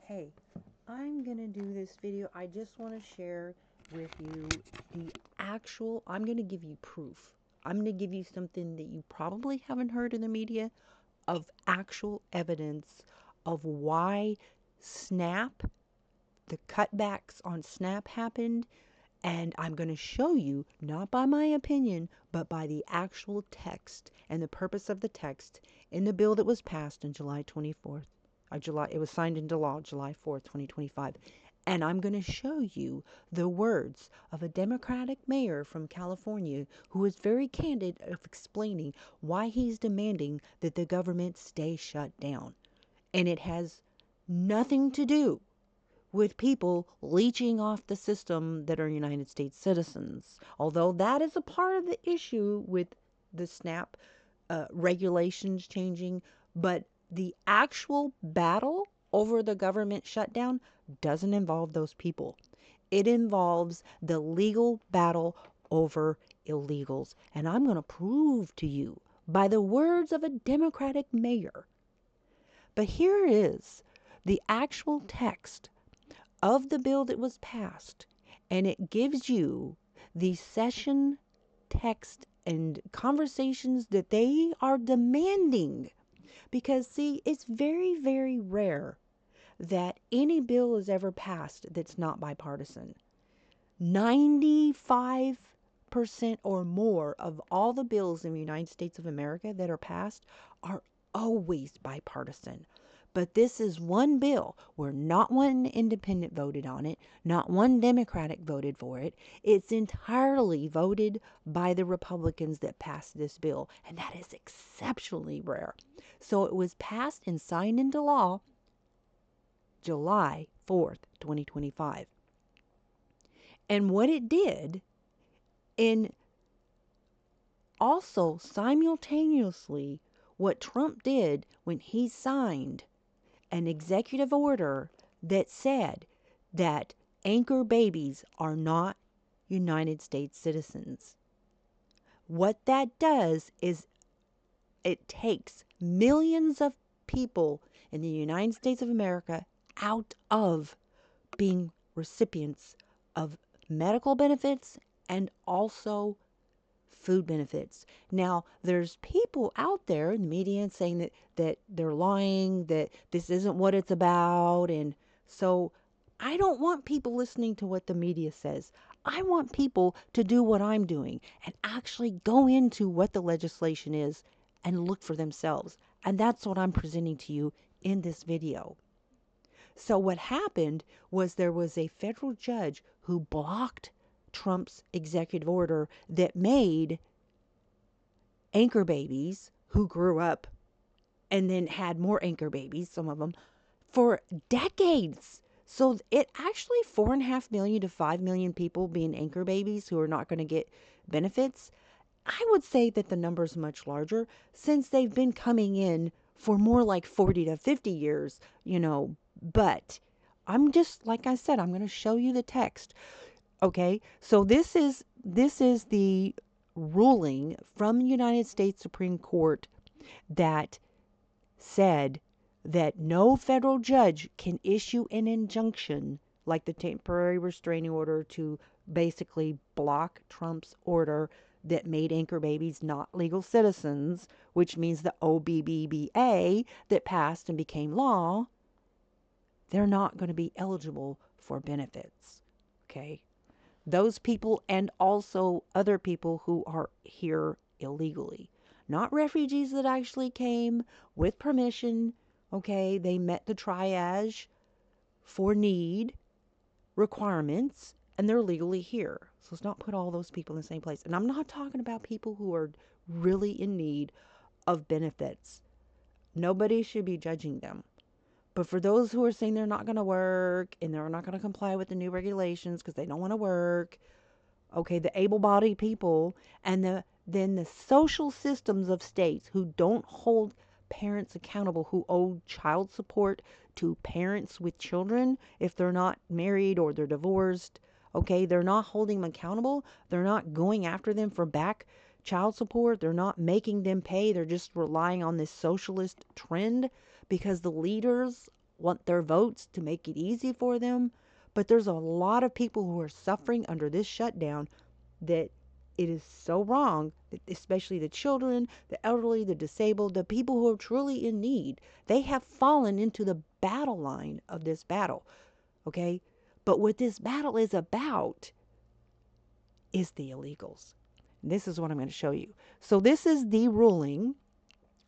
Hey, I'm gonna do this video. I just want to share with you I'm gonna give you proof. I'm gonna give you something that you probably haven't heard in the media of actual evidence of why SNAP, the cutbacks on SNAP happened. And I'm going to show you, not by my opinion, but by the actual text and the purpose of the text in the bill that was passed on July 24th. It was signed into law July 4th, 2025. And I'm going to show you the words of a Democratic mayor from California who is very candid of explaining why he's demanding that the government stay shut down. And it has nothing to do with people leeching off the system that are United States citizens. Although that is a part of the issue with the SNAP regulations changing, but the actual battle over the government shutdown doesn't involve those people. It involves the legal battle over illegals. And I'm going to prove to you by the words of a Democratic mayor. But here is the actual text of the bill that was passed, and it gives you the session text and conversations that they are demanding. Because, see, it's very, very rare that any bill is ever passed that's not bipartisan. 95% or more of all the bills in the United States of America that are passed are always bipartisan. But this is one bill where not one independent voted on it, not one Democratic voted for it. It's entirely voted by the Republicans that passed this bill, and that is exceptionally rare. So it was passed and signed into law July 4th, 2025. And what it did, and also simultaneously, what Trump did when he signed an executive order that said that anchor babies are not United States citizens. What that does is it takes millions of people in the United States of America out of being recipients of medical benefits and also food benefits. Now, there's people out there in the media saying that they're lying, that this isn't what it's about. And so I don't want people listening to what the media says. I want people to do what I'm doing and actually go into what the legislation is and look for themselves. And that's what I'm presenting to you in this video. So what happened was there was a federal judge who blocked Trump's executive order that made anchor babies who grew up and then had more anchor babies, some of them, for decades. So it actually 4.5 million to 5 million people being anchor babies who are not going to get benefits. I would say that the number is much larger since they've been coming in for more like 40 to 50 years, but I'm just, like I said, I'm going to show you the text. Okay, so this is the ruling from the United States Supreme Court that said that no federal judge can issue an injunction like the temporary restraining order to basically block Trump's order that made anchor babies not legal citizens, which means the OBBBA that passed and became law, they're not going to be eligible for benefits. Okay? Those people and also other people who are here illegally. Not refugees that actually came with permission. Okay, they met the triage for need requirements and they're legally here. So let's not put all those people in the same place. And I'm not talking about people who are really in need of benefits. Nobody should be judging them. But for those who are saying they're not going to work and they're not going to comply with the new regulations because they don't want to work, okay, the able-bodied people, and then the social systems of states who don't hold parents accountable, who owe child support to parents with children if they're not married or they're divorced, okay, they're not holding them accountable. They're not going after them for back child support. They're not making them pay. They're just relying on this socialist trend because the leaders want their votes to make it easy for them. But there's a lot of people who are suffering under this shutdown that it is so wrong, especially the children, the elderly, the disabled, the people who are truly in need. They have fallen into the battle line of this battle, okay? But what this battle is about is the illegals. And this is what I'm going to show you. So this is the ruling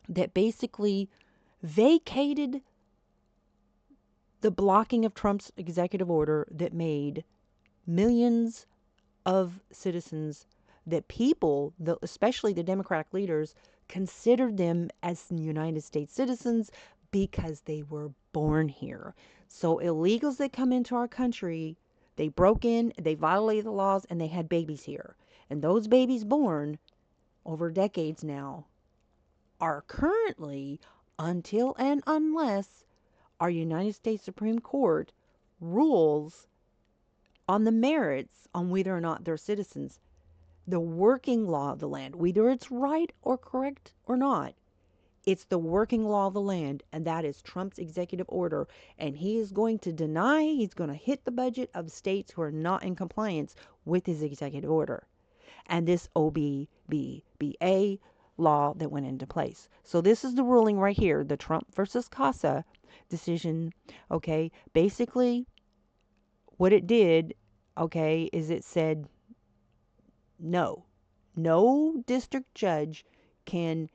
that basically vacated the blocking of Trump's executive order that made millions of citizens, that people, especially the Democratic leaders, considered them as United States citizens because they were born here. So illegals that come into our country, they broke in, they violated the laws, and they had babies here. And those babies born over decades now are currently, until and unless our United States Supreme Court rules on the merits on whether or not they're citizens, the working law of the land, whether it's right or correct or not, it's the working law of the land, and that is Trump's executive order. And he is going to deny, he's going to hit the budget of states who are not in compliance with his executive order and this OBBBA law that went into place. So this is the ruling right here, the Trump versus Casa decision. Okay, basically what it did, okay, is it said no district judge can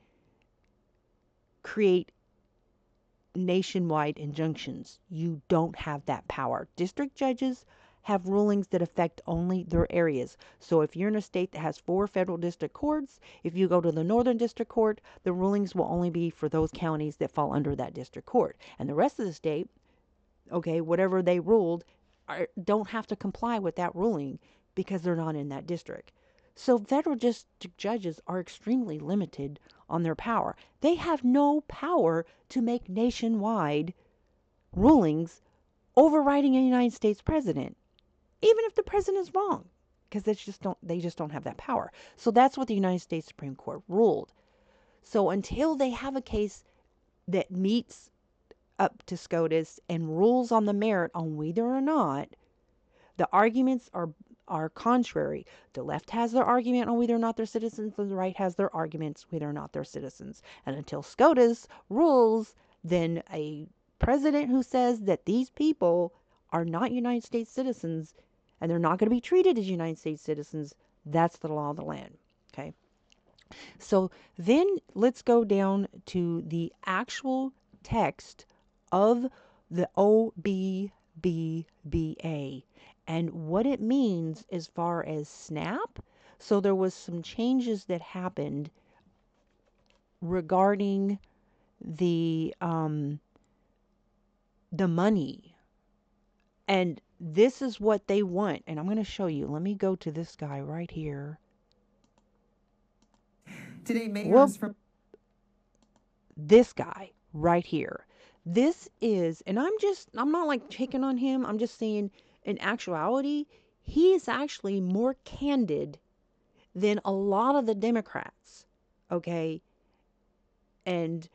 create nationwide injunctions. You don't have that power. District judges have rulings that affect only their areas. So if you're in a state that has 4 federal district courts, if you go to the Northern District Court, the rulings will only be for those counties that fall under that district court. And the rest of the state, okay, whatever they ruled, don't have to comply with that ruling because they're not in that district. So federal district judges are extremely limited on their power. They have no power to make nationwide rulings overriding a United States president, even if the president is wrong, because they just don't have that power. So that's what the United States Supreme Court ruled. So until they have a case that meets up to SCOTUS and rules on the merit on whether or not the arguments are contrary. The left has their argument on whether or not they're citizens, and the right has their arguments whether or not they're citizens. And until SCOTUS rules, then a president who says that these people are not United States citizens and they're not going to be treated as United States citizens, that's the law of the land. Okay. So then let's go down to the actual text of the OBBBA and what it means as far as SNAP. So there was some changes that happened regarding the money, and this is what they want. And I'm going to show you. Let me go to this guy right here. Today, mayors from this guy right here. This is, and I'm not like picking on him. I'm just saying, in actuality, he is actually more candid than a lot of the Democrats. Okay. And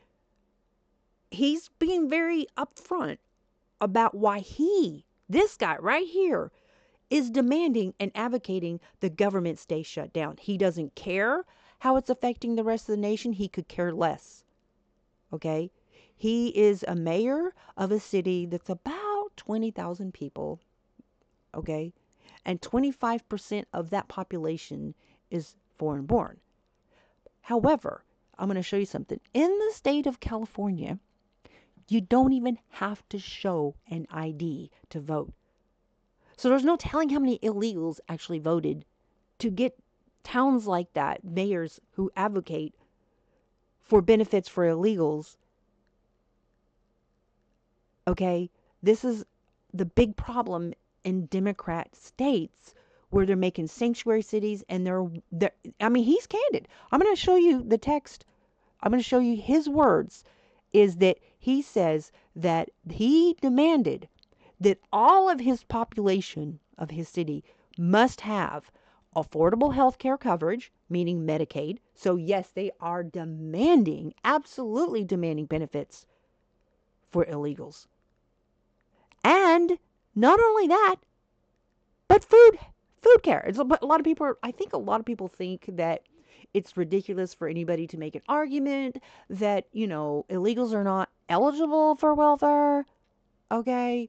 he's being very upfront about why this guy right here, is demanding and advocating the government stay shut down. He doesn't care how it's affecting the rest of the nation. He could care less. Okay? He is a mayor of a city that's about 20,000 people. Okay? And 25% of that population is foreign born. However, I'm going to show you something. In the state of California, you don't even have to show an ID to vote. So there's no telling how many illegals actually voted to get towns like that, mayors who advocate for benefits for illegals. Okay, this is the big problem in Democrat states where they're making sanctuary cities, and he's candid. I'm going to show you the text. I'm going to show you his words, is that he says that he demanded that all of his population of his city must have affordable health care coverage, meaning Medicaid. So yes, they are demanding, absolutely demanding benefits for illegals. And not only that, but food care. But a lot of people, I think a lot of people think that it's ridiculous for anybody to make an argument that, illegals are not eligible for welfare. Okay.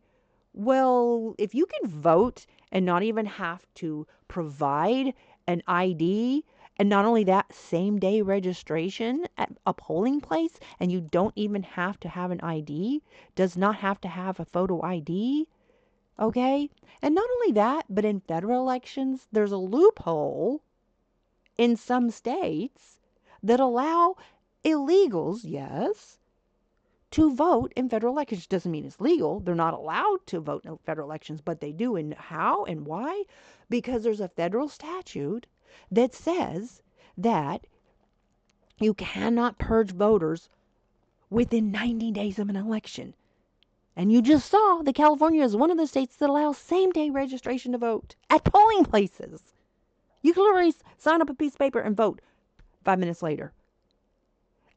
Well, if you can vote and not even have to provide an ID, and not only that, same day registration at a polling place, and you don't even have to have an ID, does not have to have a photo ID. Okay? And not only that, but in federal elections, there's a loophole in some states that allow illegals, yes, to vote in federal elections. Doesn't mean it's legal. They're not allowed to vote in federal elections, but they do. And how and why? Because there's a federal statute that says that you cannot purge voters within 90 days of an election. And you just saw that California is one of the states that allows same-day registration to vote at polling places. You can literally sign up a piece of paper and vote 5 minutes later.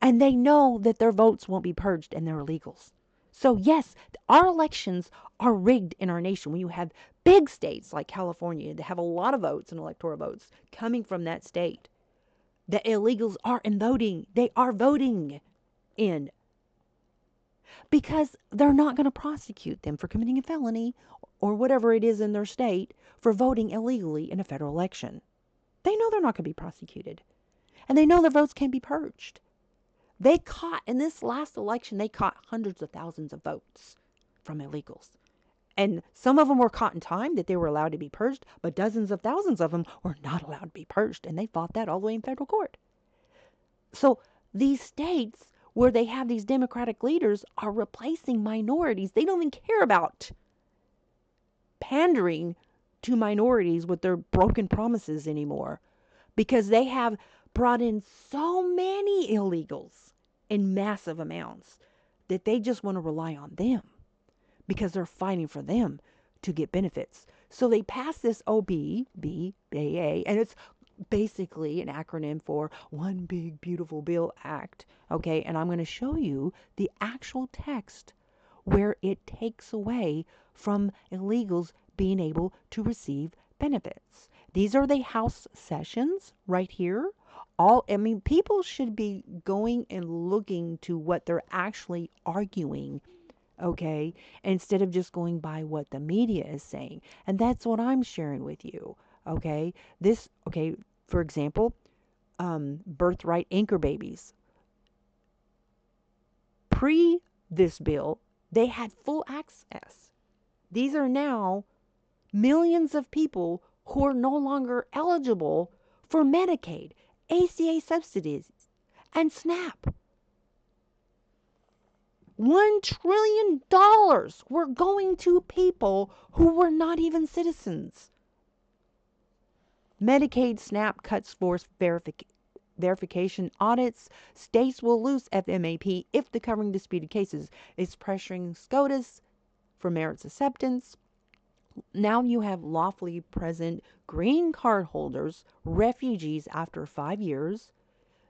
And they know that their votes won't be purged and they're illegals. So yes, our elections are rigged in our nation. When you have big states like California that have a lot of votes and electoral votes coming from that state, the illegals are in voting. They are voting in. Because they're not going to prosecute them for committing a felony or whatever it is in their state for voting illegally in a federal election. They know they're not going to be prosecuted. And they know their votes can't be purged. In this last election, they caught hundreds of thousands of votes from illegals. And some of them were caught in time that they were allowed to be purged, but dozens of thousands of them were not allowed to be purged. And they fought that all the way in federal court. So these states where they have these Democratic leaders are replacing minorities. They don't even care about pandering to minorities with their broken promises anymore, because they have brought in so many illegals in massive amounts that they just want to rely on them because they're fighting for them to get benefits. So they passed this OBBBA, and it's basically an acronym for One Big Beautiful Bill Act. Okay, and I'm going to show you the actual text where it takes away from illegals being able to receive benefits. These are the House sessions right here. People should be going and looking to what they're actually arguing, okay, instead of just going by what the media is saying. And that's what I'm sharing with you, okay? For example, birthright anchor babies. Pre this bill, they had full access. These are now millions of people who are no longer eligible for Medicaid, ACA subsidies, and SNAP. $1 trillion were going to people who were not even citizens. Medicaid SNAP cuts force verification audits. States will lose FMAP if the covering disputed cases is pressuring SCOTUS for merits acceptance. Now you have lawfully present green card holders, refugees after 5 years,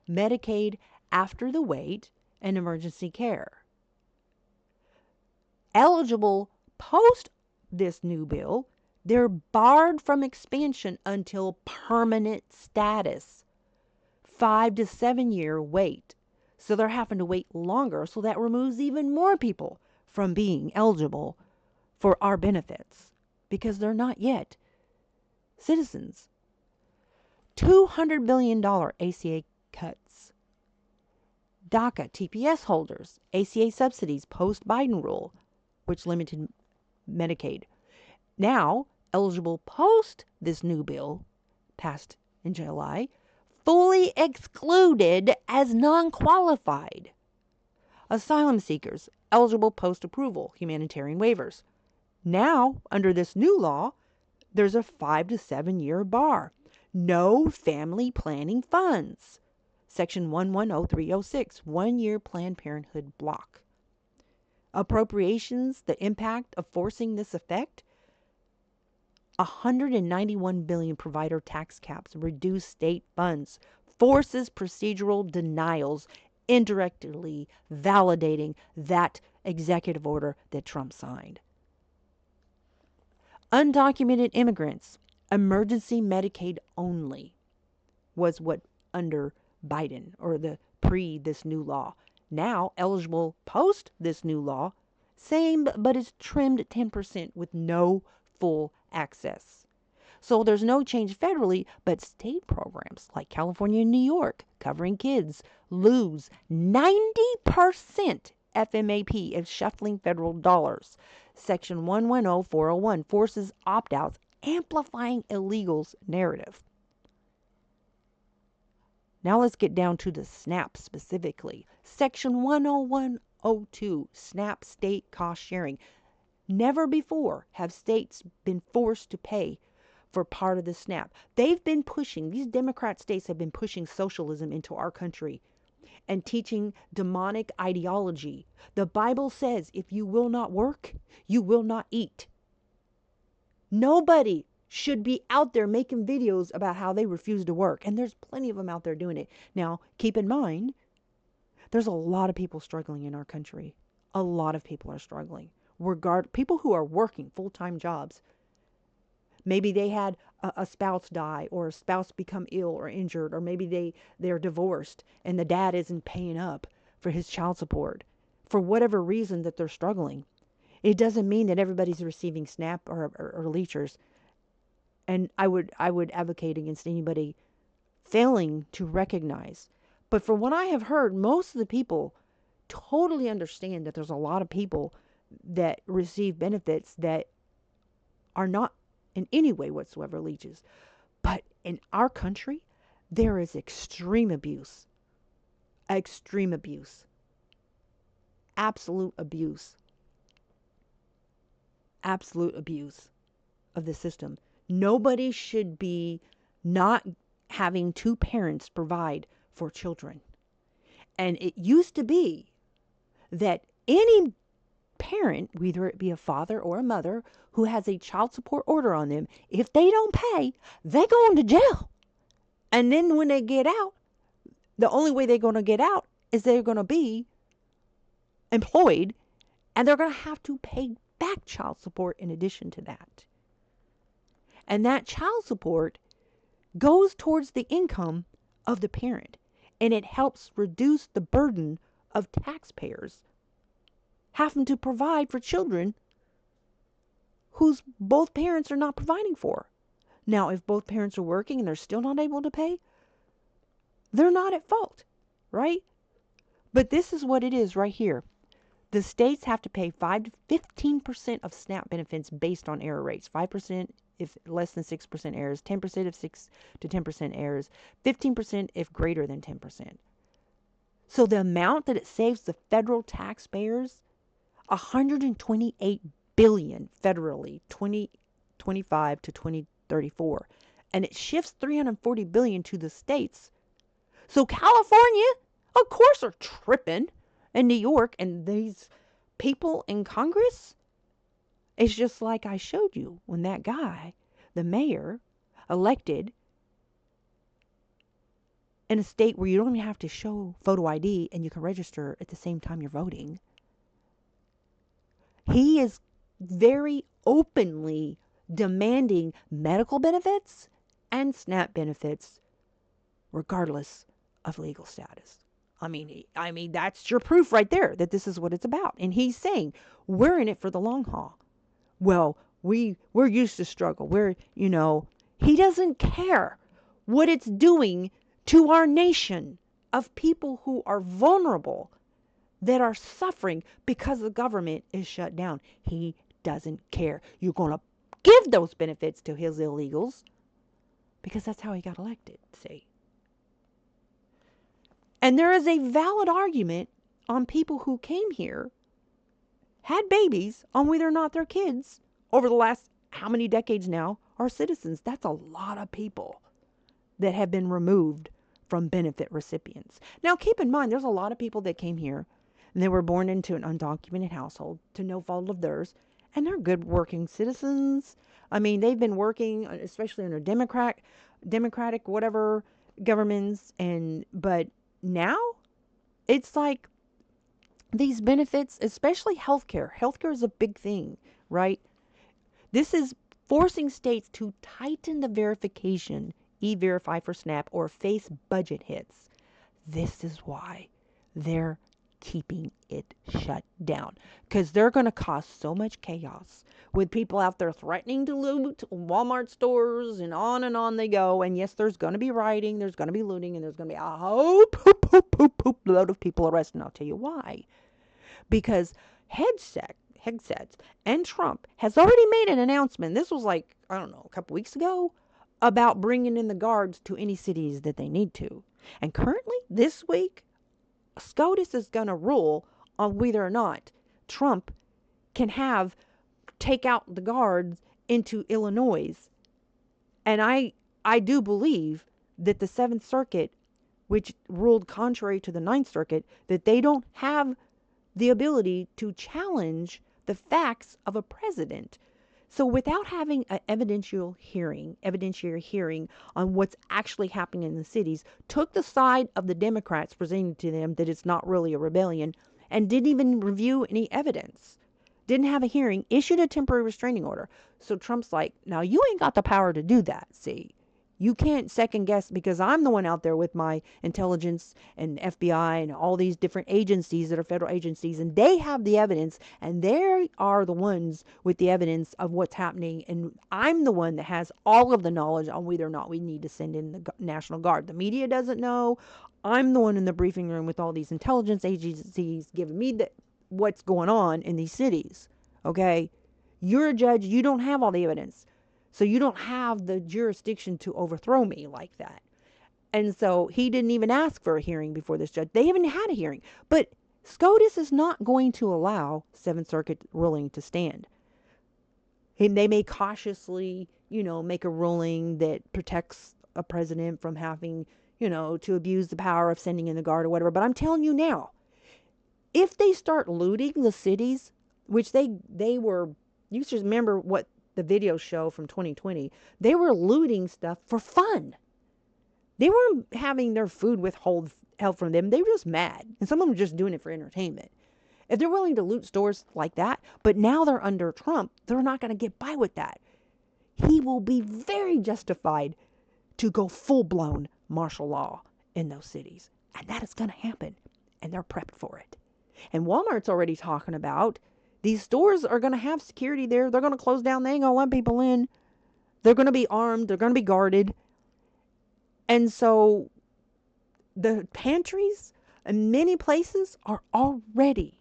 Medicaid after the wait, and emergency care. Eligible post this new bill, they're barred from expansion until permanent status. 5 to 7 year wait. So they're having to wait longer, so that removes even more people from being eligible for our benefits because they're not yet citizens. $200 billion ACA cuts. DACA TPS holders, ACA subsidies post-Biden rule, which limited Medicaid. Now, eligible post this new bill, passed in July, fully excluded as non-qualified. Asylum seekers, eligible post-approval, humanitarian waivers. Now, under this new law, there's a 5 to 7 year bar. No family planning funds. Section 110306, 1 year Planned Parenthood block. Appropriations, the impact of forcing this effect, 191 billion provider tax caps, reduce state funds, forces procedural denials, indirectly validating that executive order that Trump signed. Undocumented immigrants, emergency Medicaid only was what under Biden or the pre this new law. Now eligible post this new law, same but it's trimmed 10% with no full access. So there's no change federally, but state programs like California and New York covering kids lose 90% FMAP of shuffling federal dollars. Section 110401 forces opt-outs, amplifying illegals' narrative. Now let's get down to the SNAP specifically. Section 10102, SNAP state cost sharing. Never before have states been forced to pay for part of the SNAP. They've been pushing, these Democrat states have been pushing socialism into our country and teaching demonic ideology. The Bible says, if you will not work, you will not eat. Nobody should be out there making videos about how they refuse to work. And there's plenty of them out there doing it. Now, keep in mind, there's a lot of people struggling in our country. A lot of people are struggling. People who are working full-time jobs. Maybe they had a spouse die, or a spouse become ill or injured, or maybe they're divorced and the dad isn't paying up for his child support for whatever reason that they're struggling. It doesn't mean that everybody's receiving SNAP or leechers. And I would advocate against anybody failing to recognize. But from what I have heard, most of the people totally understand that there's a lot of people that receive benefits that are not in any way whatsoever leeches. But in our country, there is extreme abuse. Extreme abuse. Absolute abuse. Absolute abuse of the system. Nobody should be not having two parents provide for children. And it used to be that any parent, whether it be a father or a mother, who has a child support order on them, if they don't pay, they go into jail. And then when they get out, the only way they're going to get out is they're going to be employed, and they're going to have to pay back child support in addition to that. And that child support goes towards the income of the parent, and it helps reduce the burden of taxpayers having to provide for children whose both parents are not providing for. Now, if both parents are working and they're still not able to pay, they're not at fault, right? But this is what it is right here. The states have to pay 5 to 15% of SNAP benefits based on error rates. 5% if less than 6% errors, 10% if 6 to 10% errors, 15% if greater than 10%. So the amount that it saves the federal taxpayers, $128 billion federally, 2025 to 2034, and it shifts $340 billion to the states. So California, of course, are tripping, and New York, and these people in Congress. It's just like I showed you when that guy, the mayor, elected in a state where you don't even have to show photo ID and you can register at the same time you're voting. He is very openly demanding medical benefits and SNAP benefits regardless of legal status. I mean that's your proof right there that this is what it's about. And he's saying we're in it for the long haul. Well, we're used to struggle. He doesn't care what it's doing to our nation of people who are vulnerable, that are suffering because the government is shut down. He doesn't care. You're going to give those benefits to his illegals because that's how he got elected, see. And there is a valid argument on people who came here, had babies, on whether or not their kids over the last how many decades now are citizens. That's a lot of people that have been removed from benefit recipients. Now, keep in mind, there's a lot of people that came here and they were born into an undocumented household to no fault of theirs, and they're good working citizens. I mean, they've been working, especially under democratic whatever governments, but now it's like these benefits, especially healthcare. Healthcare is a big thing, right? This is forcing states to tighten the verification, e-verify for SNAP, or face budget hits. This is why they're keeping it shut down, because they're going to cause so much chaos with people out there threatening to loot Walmart stores, and on they go. And yes, there's going to be rioting, there's going to be looting, and there's going to be a whole poop load of people arrested. And I'll tell you why. Because headsets and Trump has already made an announcement. This was like, I don't know, a couple weeks ago, about bringing in the guards to any cities that they need to. And currently, this week, SCOTUS is going to rule on whether or not Trump can take out the guards into Illinois. And I do believe that the Seventh Circuit, which ruled contrary to the Ninth Circuit, that they don't have the ability to challenge the facts of a president. So without having an evidentiary hearing on what's actually happening in the cities, took the side of the Democrats, presenting to them that it's not really a rebellion, and didn't even review any evidence. Didn't have a hearing, issued a temporary restraining order. So Trump's like, now you ain't got the power to do that, see? You can't second guess, because I'm the one out there with my intelligence and FBI and all these different agencies that are federal agencies, and they have the evidence, and they are the ones with the evidence of what's happening, and I'm the one that has all of the knowledge on whether or not we need to send in the National Guard. The media doesn't know. I'm the one in the briefing room with all these intelligence agencies giving me what's going on in these cities. Okay? You're a judge. You don't have all the evidence. So you don't have the jurisdiction to overthrow me like that. And so he didn't even ask for a hearing before this judge. They haven't had a hearing. But SCOTUS is not going to allow Seventh Circuit ruling to stand. And they may cautiously, make a ruling that protects a president from having, to abuse the power of sending in the guard or whatever. But I'm telling you now, if they start looting the cities, which they were, you should remember what the video show from 2020, they were looting stuff for fun. They weren't having their food withheld from them. They were just mad. And some of them were just doing it for entertainment. If they're willing to loot stores like that, but now they're under Trump, they're not going to get by with that. He will be very justified to go full-blown martial law in those cities. And that is going to happen. And they're prepped for it. And Walmart's already talking about these stores are going to have security there. They're going to close down. They ain't going to let people in. They're going to be armed. They're going to be guarded. And so the pantries in many places are already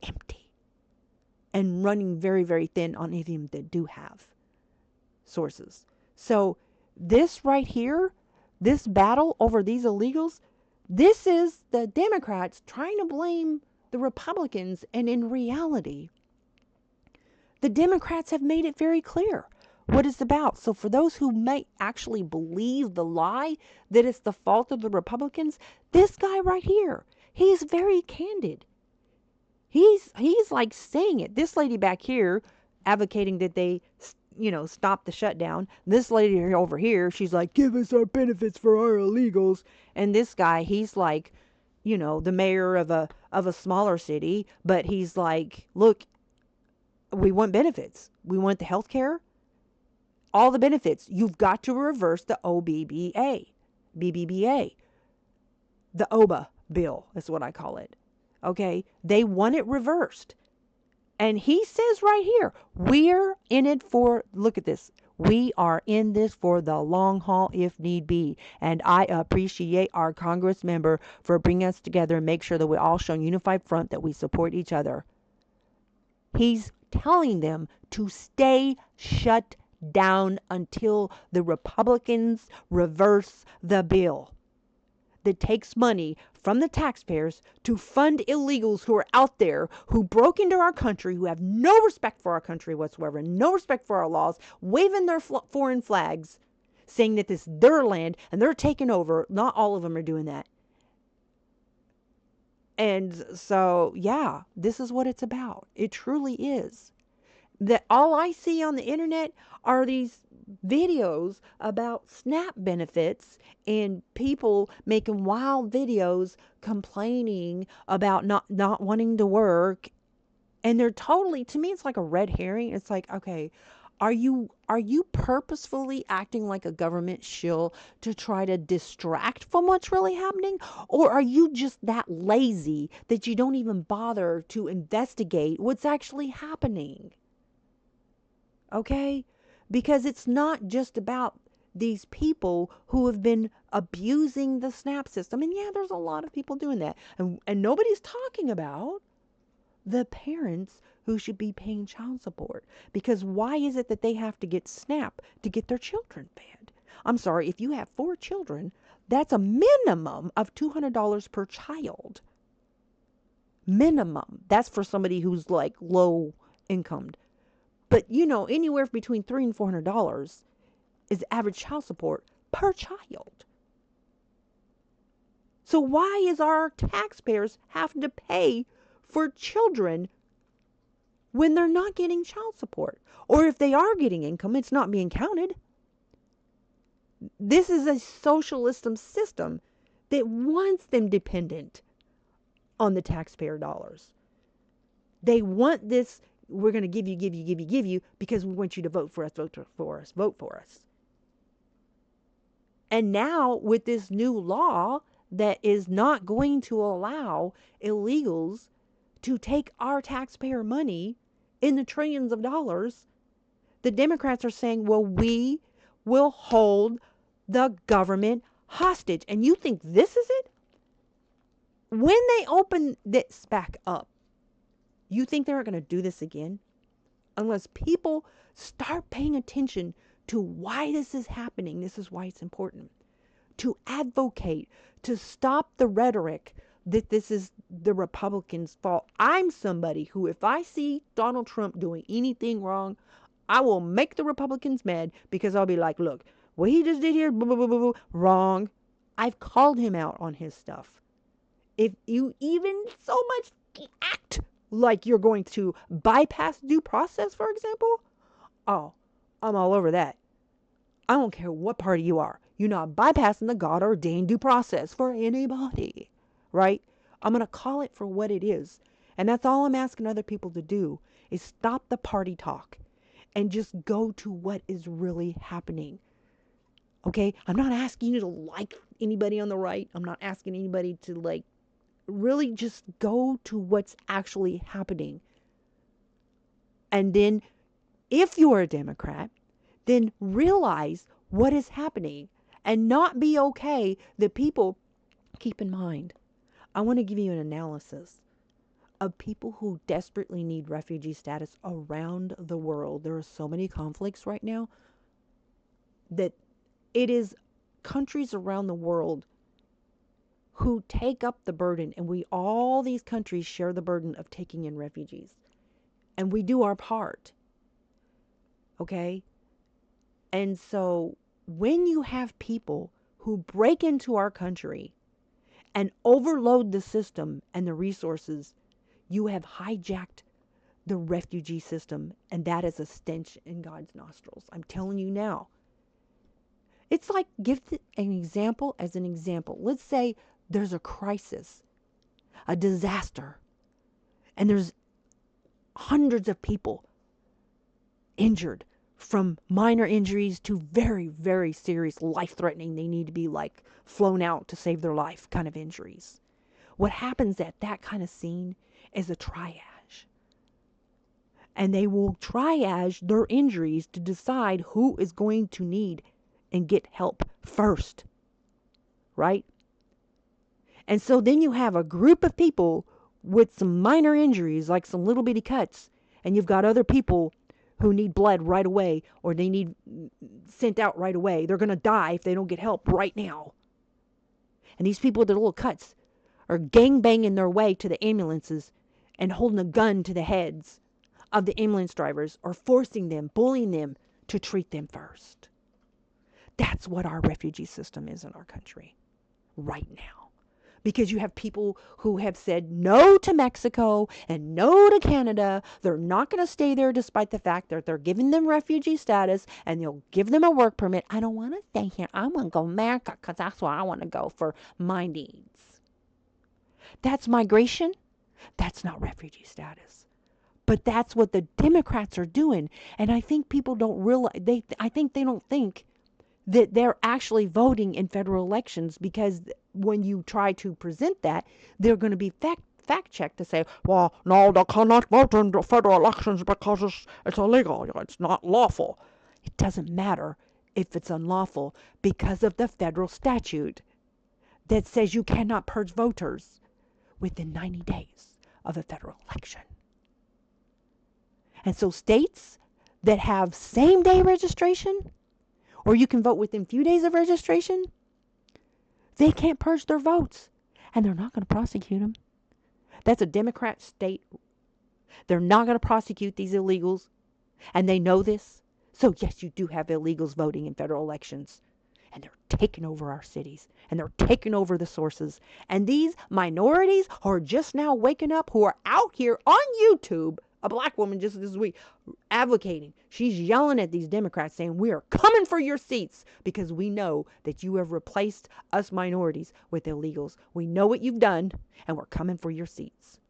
empty and running very, very thin on any of them that do have sources. So this right here, this battle over these illegals, this is the Democrats trying to blame the Republicans, and in reality, the Democrats have made it very clear what it's about. So for those who may actually believe the lie that it's the fault of the Republicans, this guy right here, he's very candid. He's like saying it. This lady back here advocating that they, stop the shutdown. This lady over here, she's like, give us our benefits for our illegals. And this guy, he's like, the mayor of a smaller city, but he's like, look, we want benefits. We want the health care, all the benefits. You've got to reverse the OBBBA, the OBBBA bill. That's what I call it. Okay. They want it reversed. And he says right here, we're in it for, look at this. We are in this for the long haul if need be. And I appreciate our Congress member for bringing us together and make sure that we all show unified front, that we support each other. He's telling them to stay shut down until the Republicans reverse the bill that takes money from the taxpayers to fund illegals who are out there, who broke into our country, who have no respect for our country whatsoever, no respect for our laws, waving their foreign flags, saying that this is their land and they're taking over. Not all of them are doing that. And so, yeah, this is what it's about. It truly is. That all I see on the internet are these videos about SNAP benefits and people making wild videos complaining about not wanting to work And they're totally, to me, it's like a red herring. It's like, okay, are you purposefully acting like a government shill to try to distract from what's really happening? Or are you just that lazy that you don't even bother to investigate what's actually happening? Okay? Because it's not just about these people who have been abusing the SNAP system. And yeah, there's a lot of people doing that. And nobody's talking about the parents who should be paying child support. Because why is it that they have to get SNAP to get their children fed? I'm sorry, if you have 4 children, that's a minimum of $200 per child. Minimum. That's for somebody who's like low income. But anywhere between $300 and $400 is average child support per child. So why is our taxpayers having to pay for children when they're not getting child support? Or if they are getting income, it's not being counted. This is a socialist system that wants them dependent on the taxpayer dollars. They want this, we're going to give you, because we want you to vote for us, vote for us. And now with this new law that is not going to allow illegals to take our taxpayer money in the trillions of dollars, the Democrats are saying, well, we will hold the government hostage. And you think this is it? When they open this back up, you think they're going to do this again? Unless people start paying attention to why this is happening. This is why it's important to advocate, to stop the rhetoric that this is the Republicans' fault. I'm somebody who, if I see Donald Trump doing anything wrong, I will make the Republicans mad, because I'll be like, look, what he just did here, blah, blah, blah, blah, blah, wrong. I've called him out on his stuff. If you even so much act like you're going to bypass due process, for example, oh, I'm all over that. I don't care what party you are. You're not bypassing the God-ordained due process for anybody, right? I'm going to call it for what it is. And that's all I'm asking other people to do, is stop the party talk and just go to what is really happening. Okay? I'm not asking you to like anybody on the right. I'm not asking anybody to really just go to what's actually happening. And then if you're a Democrat, then realize what is happening and not be okay that people, keep in mind, I want to give you an analysis of people who desperately need refugee status around the world. There are so many conflicts right now that it is countries around the world who take up the burden, and all these countries share the burden of taking in refugees. And we do our part. Okay? And so when you have people who break into our country and overload the system and the resources, you have hijacked the refugee system, and that is a stench in God's nostrils. I'm telling you now. It's like, give an example as an example. Let's say there's a crisis, a disaster, and there's hundreds of people injured, from minor injuries to very, very serious, life-threatening. They need to be flown out to save their life kind of injuries. What happens at that kind of scene is a triage. And they will triage their injuries to decide who is going to need and get help first. Right? And so then you have a group of people with some minor injuries, like some little bitty cuts, and you've got other people who need blood right away, or they need sent out right away. They're going to die if they don't get help right now. And these people with their little cuts are gangbanging their way to the ambulances and holding a gun to the heads of the ambulance drivers, or forcing them, bullying them to treat them first. That's what our refugee system is in our country right now. Because you have people who have said no to Mexico and no to Canada. They're not going to stay there despite the fact that they're giving them refugee status and they'll give them a work permit. I don't want to stay here. I want to go to America because that's where I want to go for my needs. That's migration. That's not refugee status. But that's what the Democrats are doing. And I think people don't realize, I think they don't think that they're actually voting in federal elections, because when you try to present that, they're going to be fact checked to say, well, no, they cannot vote in the federal elections because it's illegal. It's not lawful. It doesn't matter if it's unlawful, because of the federal statute that says you cannot purge voters within 90 days of a federal election. And so states that have same-day registration, or you can vote within a few days of registration, they can't purge their votes, and they're not going to prosecute them. That's a Democrat state. They're not going to prosecute these illegals, and they know this. So yes, you do have illegals voting in federal elections, and they're taking over our cities, and they're taking over the sources. And these minorities who are just now waking up, who are out here on YouTube, a black woman just this week advocating, she's yelling at these Democrats saying, we are coming for your seats because we know that you have replaced us minorities with illegals. We know what you've done, and we're coming for your seats.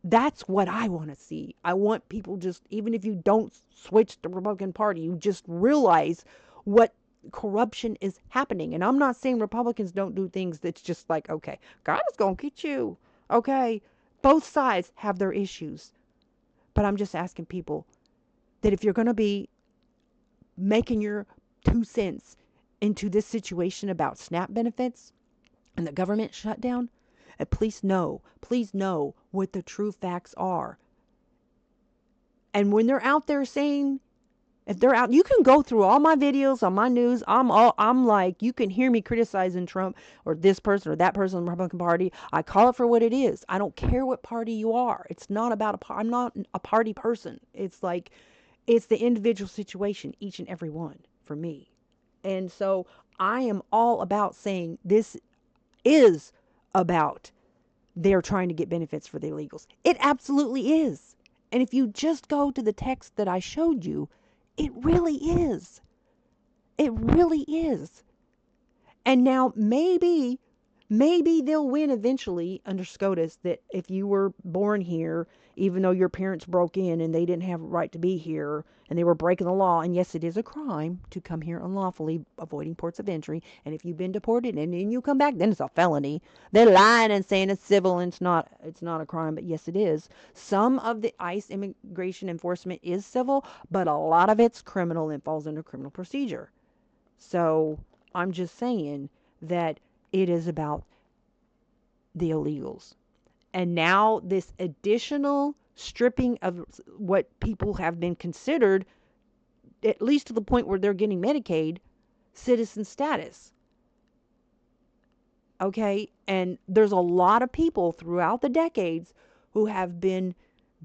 That's what I want to see. I want people, just, even if you don't switch the Republican Party, you just realize what corruption is happening. And I'm not saying Republicans don't do things that's just like, okay, God is going to get you. Okay. Both sides have their issues. But I'm just asking people that if you're going to be making your 2 cents into this situation about SNAP benefits and the government shutdown, please know what the true facts are. And when they're out there saying, if they're out, you can go through all my videos on my news. I'm like, you can hear me criticizing Trump or this person or that person in the Republican Party. I call it for what it is. I don't care what party you are. It's not about I'm not a party person. It's like, it's the individual situation, each and every one, for me. And so I am all about saying this is about they're trying to get benefits for the illegals. It absolutely is. And if you just go to the text that I showed you, it really is. It really is. And now maybe they'll win eventually under SCOTUS, that if you were born here, even though your parents broke in and they didn't have a right to be here and they were breaking the law, and yes, it is a crime to come here unlawfully, avoiding ports of entry, and if you've been deported and then you come back, then it's a felony. They're lying and saying it's civil and it's not a crime, but yes, it is. Some of the ICE immigration enforcement is civil, but a lot of it's criminal and falls under criminal procedure. So I'm just saying that it is about the illegals. And now this additional stripping of what people have been considered, at least to the point where they're getting Medicaid, citizen status. Okay? And there's a lot of people throughout the decades who have been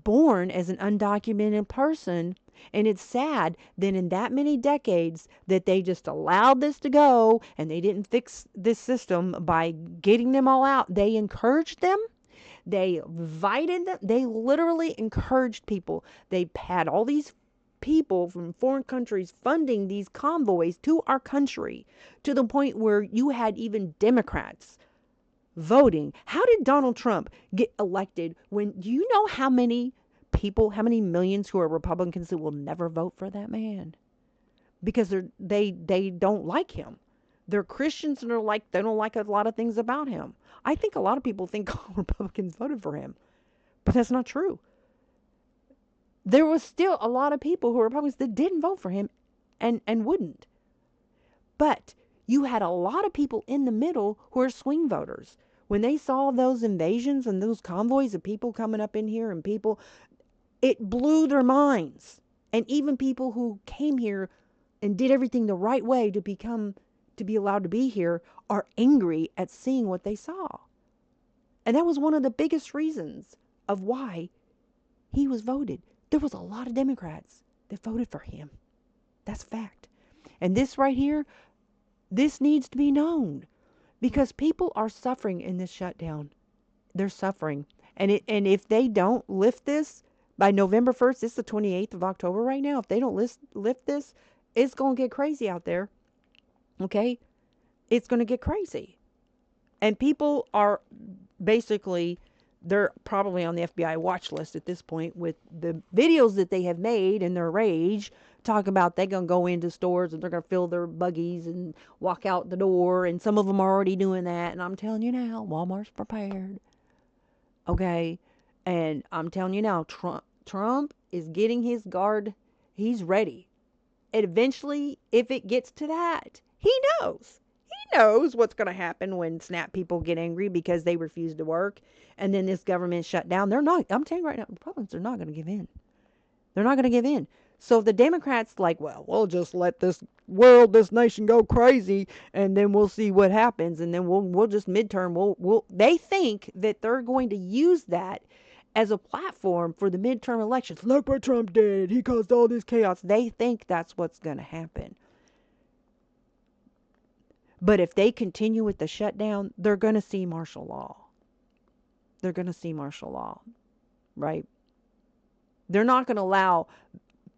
born as an undocumented person. And it's sad that in that many decades that they just allowed this to go, and they didn't fix this system by getting them all out. They encouraged them. They invited them. They literally encouraged people. They had all these people from foreign countries funding these convoys to our country, to the point where you had even Democrats voting. How did Donald Trump get elected when, do you know how many people, how many millions who are Republicans that will never vote for that man? Because they don't like him. They're Christians, and they don't like a lot of things about him. I think a lot of people think all Republicans voted for him, but that's not true. There was still a lot of people who are Republicans that didn't vote for him and wouldn't. But you had a lot of people in the middle who are swing voters. When they saw those invasions and those convoys of people coming up in here, and people, it blew their minds. And even people who came here and did everything the right way to be allowed to be here are angry at seeing what they saw. And that was one of the biggest reasons of why he was voted. There was a lot of Democrats that voted for him. That's fact. And this right here, this needs to be known, because people are suffering in this shutdown. They're suffering. And if they don't lift this by November 1st, it's the 28th of October right now. If they don't lift this, it's going to get crazy out there. Okay? It's going to get crazy. And people are basically, they're probably on the FBI watch list at this point with the videos that they have made in their rage. Talk about they're going to go into stores and they're going to fill their buggies and walk out the door. And some of them are already doing that. And I'm telling you now, Walmart's prepared. Okay. And I'm telling you now, Trump is getting his guard. He's ready. And eventually, if it gets to that, he knows. He knows what's going to happen when SNAP people get angry because they refuse to work. And then this government shut down. They're not, I'm telling you right now, Republicans are not going to give in. They're not going to give in. So if the Democrats like, well, we'll just let this world, this nation go crazy, and then we'll see what happens, and then we'll just midterm. They think that they're going to use that as a platform for the midterm elections. Look what Trump did. He caused all this chaos. They think that's what's going to happen. But if they continue with the shutdown, they're going to see martial law. They're going to see martial law, right? They're not going to allow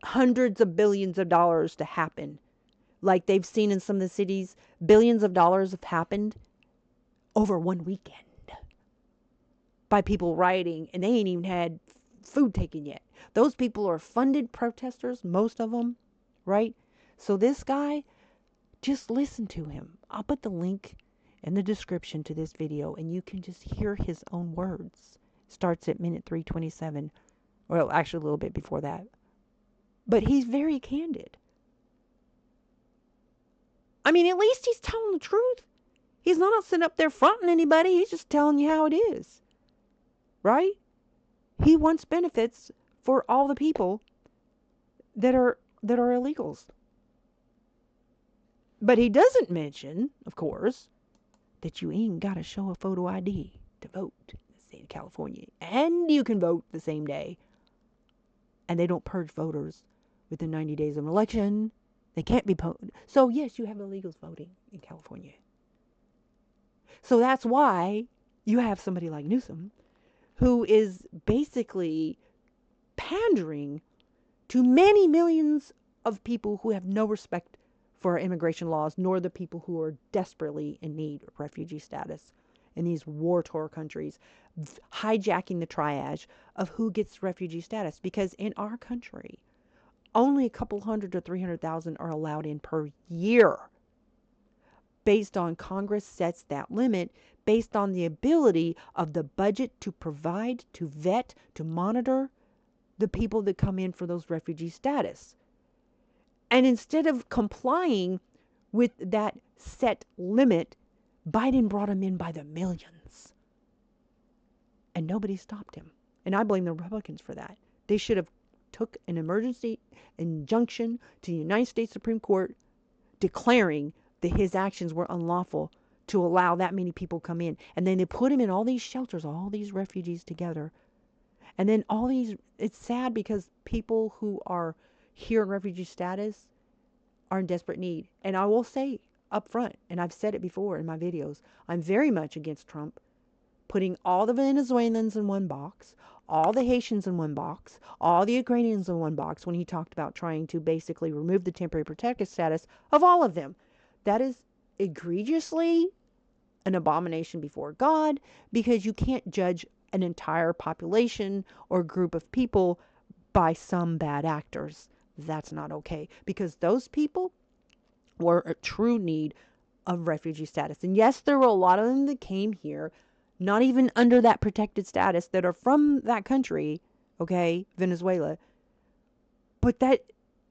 hundreds of billions of dollars to happen. Like they've seen in some of the cities, billions of dollars have happened over one weekend by people rioting, and they ain't even had food taken yet. Those people are funded protesters, most of them, right? So this guy, just listen to him. I'll put the link in the description to this video, and you can just hear his own words. Starts at minute 3:27. Well, actually a little bit before that. But he's very candid. I mean, at least he's telling the truth. He's not sitting up there fronting anybody. He's just telling you how it is. Right? He wants benefits for all the people that are illegals. But he doesn't mention, of course, that you ain't got to show a photo ID to vote in the state of California. And you can vote the same day. And they don't purge voters within 90 days of an election. They can't be so yes, you have illegals voting in California. So that's why you have somebody like Newsom who is basically pandering to many millions of people who have no respect for our immigration laws, nor the people who are desperately in need of refugee status in these war-torn countries, hijacking the triage of who gets refugee status. Because in our country, only a couple hundred to 300,000 are allowed in per year. Based on Congress sets that limit based on the ability of the budget to provide, to vet, to monitor the people that come in for those refugee status. And instead of complying with that set limit, Biden brought them in by the millions. And nobody stopped him. And I blame the Republicans for that. They should have took an emergency injunction to the United States Supreme Court declaring that his actions were unlawful to allow that many people come in. And then they put him in all these shelters, all these refugees together. And then all these, it's sad because people who are here in refugee status are in desperate need. And I will say up front, and I've said it before in my videos, I'm very much against Trump putting all the Venezuelans in one box, all the Haitians in one box, all the Ukrainians in one box when he talked about trying to basically remove the temporary protected status of all of them. That is egregiously an abomination before God, because you can't judge an entire population or group of people by some bad actors. That's not okay, because those people were a true need of refugee status. And yes, there were a lot of them that came here not even under that protected status that are from that country, okay, Venezuela. But that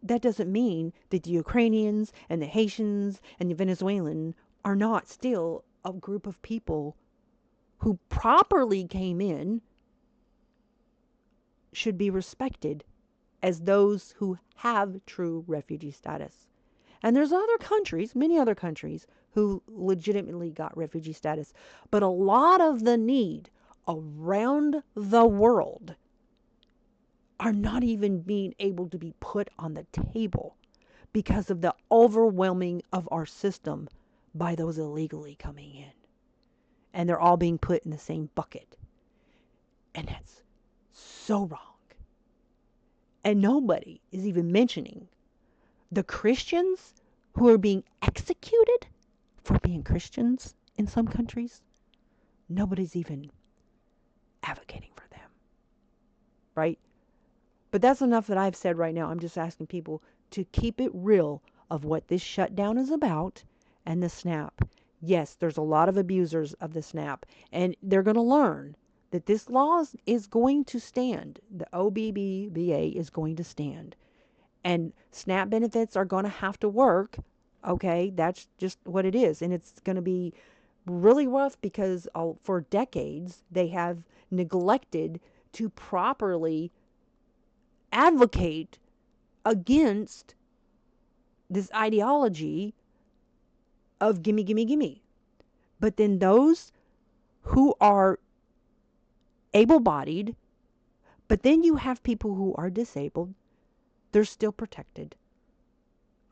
doesn't mean that the Ukrainians and the Haitians and the Venezuelan are not still a group of people who properly came in, should be respected as those who have true refugee status. And there's other countries, many other countries, who legitimately got refugee status. But a lot of the need around the world are not even being able to be put on the table because of the overwhelming of our system by those illegally coming in. And they're all being put in the same bucket. And that's so wrong. And nobody is even mentioning the Christians who are being executed for being Christians in some countries. Nobody's even advocating for them, right? But that's enough that I've said right now. I'm just asking people to keep it real of what this shutdown is about and the SNAP. Yes, there's a lot of abusers of the SNAP, and they're going to learn that this law is going to stand. The OBBBA is going to stand. And SNAP benefits are going to have to work. Okay, that's just what it is. And it's going to be really rough because for decades they have neglected to properly advocate against this ideology of gimme, gimme, gimme. But then those who are able bodied, but then you have people who are disabled, they're still protected.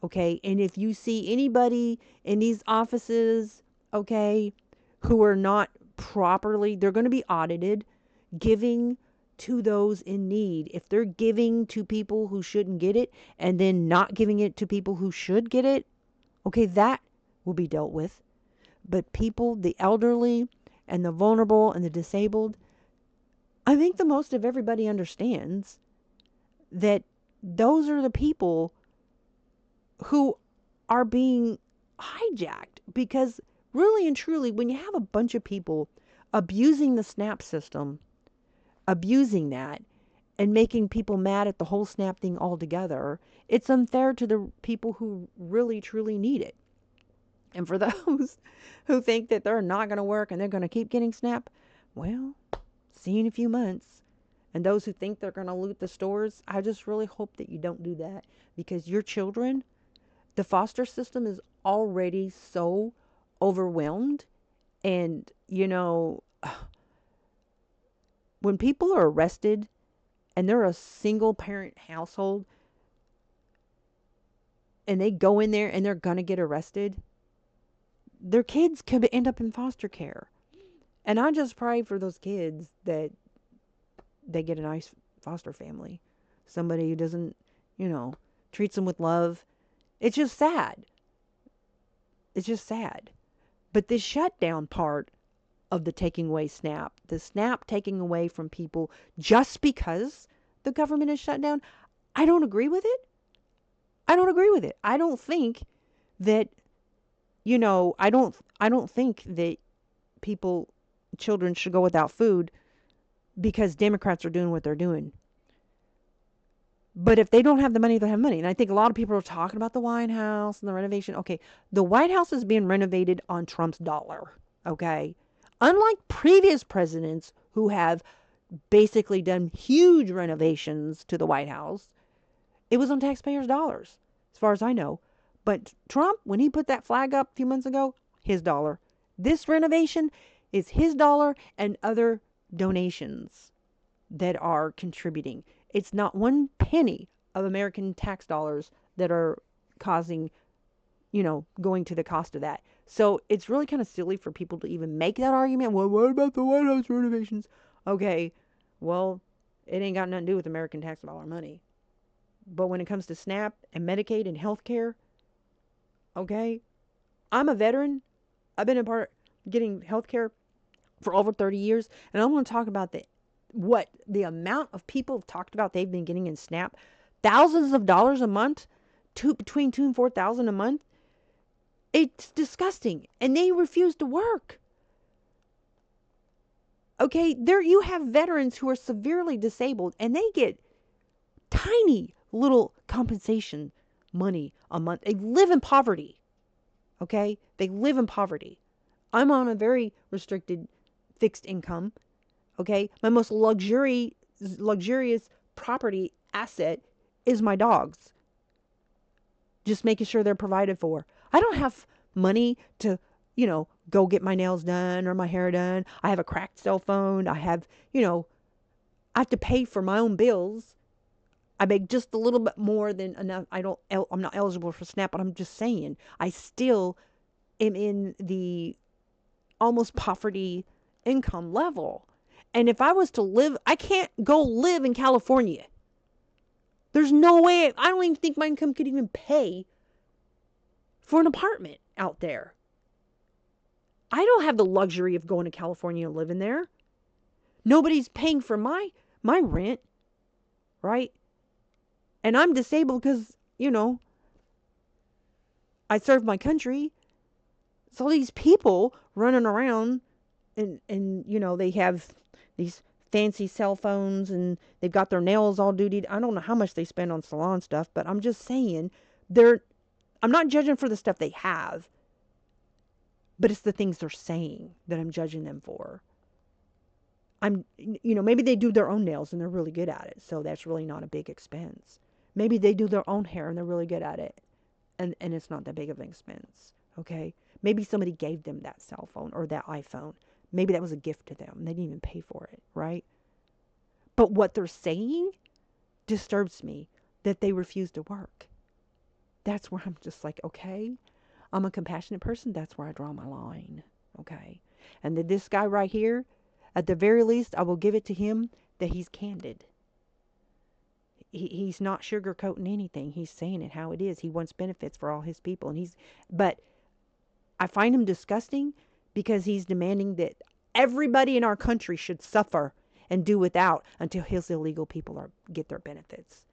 Okay, and if you see anybody in these offices, okay, who are not properly, they're going to be audited, giving to those in need. If they're giving to people who shouldn't get it and then not giving it to people who should get it, okay, that will be dealt with. But people, the elderly and the vulnerable and the disabled, I think the most of everybody understands that those are the people who are being hijacked, because really and truly, when you have a bunch of people abusing the SNAP system, abusing that, and making people mad at the whole SNAP thing altogether, it's unfair to the people who really truly need it. And for those who think that they're not going to work and they're going to keep getting SNAP, well, see you in a few months. And those who think they're going to loot the stores, I just really hope that you don't do that, because your children, the foster system is already so overwhelmed. And, when people are arrested and they're a single parent household and they go in there and they're going to get arrested, their kids could end up in foster care. And I just pray for those kids that they get a nice foster family. Somebody who doesn't, treats them with love. It's just sad. It's just sad. But this shutdown part of the taking away SNAP, the SNAP taking away from people just because the government is shut down, I don't agree with it. I don't agree with it. I don't think that, I don't think that children should go without food because Democrats are doing what they're doing. But if they don't have the money, they have money. And I think a lot of people are talking about the White House and the renovation. Okay, the White House is being renovated on Trump's dollar. Okay, unlike previous presidents who have basically done huge renovations to the White House, it was on taxpayers' dollars, as far as I know. But Trump, when he put that flag up a few months ago, his dollar. This renovation is his dollar and other donations that are contributing. It's not one penny of American tax dollars that are causing, going to the cost of that. So it's really kind of silly for people to even make that argument. Well, what about the White House renovations? Okay, well, it ain't got nothing to do with American tax dollar money. But when it comes to SNAP and Medicaid and health care, okay, I'm a veteran. I've been a part of getting health care for over 30 years. And I want to talk about the amount of people have talked about they've been getting in SNAP. Thousands of dollars a month, between $2,000 and $4,000 a month. It's disgusting. And they refuse to work. Okay, there you have veterans who are severely disabled and they get tiny little compensation money a month. They live in poverty. Okay, they live in poverty. I'm on a very restricted fixed income. Okay, my most luxurious property asset is my dogs. Just making sure they're provided for. I don't have money to, go get my nails done or my hair done. I have a cracked cell phone. I have to pay for my own bills. I make just a little bit more than enough. I'm not eligible for SNAP, but I'm just saying, I still am in the almost poverty income level. And if I was to live, I can't go live in California. There's no way. I don't even think my income could even pay for an apartment out there. I don't have the luxury of going to California and living there. Nobody's paying for my rent, right? And I'm disabled because, I serve my country. So all these people running around and they have these fancy cell phones and they've got their nails all dutied. I don't know how much they spend on salon stuff, but I'm just saying I'm not judging for the stuff they have, but it's the things they're saying that I'm judging them for. Maybe they do their own nails and they're really good at it, so that's really not a big expense. Maybe they do their own hair and they're really good at it, and it's not that big of an expense, okay? Maybe somebody gave them that cell phone or that iPhone. Maybe that was a gift to them. They didn't even pay for it, right? But what they're saying disturbs me, that they refuse to work. That's where I'm just like, okay, I'm a compassionate person. That's where I draw my line, okay? And that this guy right here, at the very least, I will give it to him that he's candid. He's not sugarcoating anything. He's saying it how it is. He wants benefits for all his people, but I find him disgusting because he's demanding that everybody in our country should suffer and do without until his illegal people get their benefits.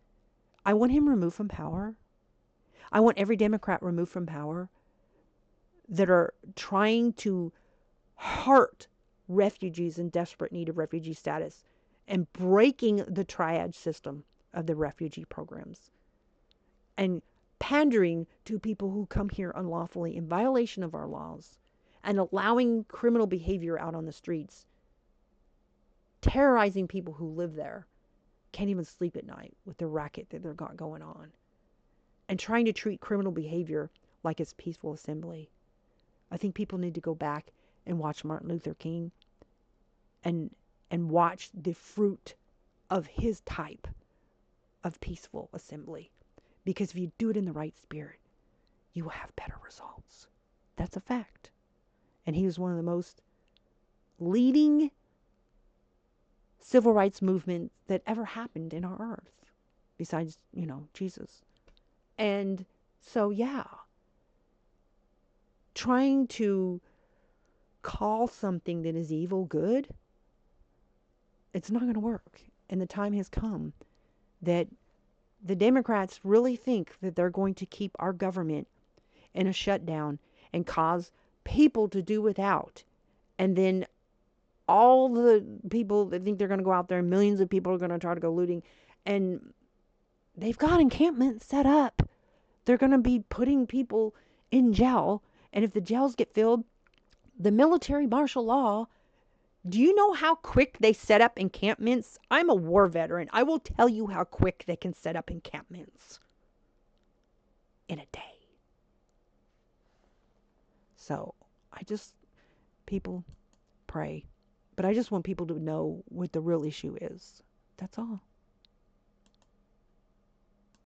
I want him removed from power. I want every Democrat removed from power that are trying to hurt refugees in desperate need of refugee status and breaking the triad system of the refugee programs and pandering to people who come here unlawfully in violation of our laws and allowing criminal behavior out on the streets, terrorizing people who live there, can't even sleep at night with the racket that they've got going on, and trying to treat criminal behavior like it's peaceful assembly. I think people need to go back and watch Martin Luther King and watch the fruit of his type of peaceful assembly. Because if you do it in the right spirit, you will have better results. That's a fact. And he was one of the most leading civil rights movements that ever happened in our earth, besides, Jesus. And so, yeah, trying to call something that is evil good, it's not going to work. And the time has come that the Democrats really think that they're going to keep our government in a shutdown and cause people to do without. And then all the people that think they're going to go out there, millions of people are going to try to go looting. And they've got encampments set up. They're going to be putting people in jail. And if the jails get filled, the military martial law, do you know how quick they set up encampments? I'm a war veteran. I will tell you how quick they can set up encampments. In a day. So, people pray. But I just want people to know what the real issue is. That's all.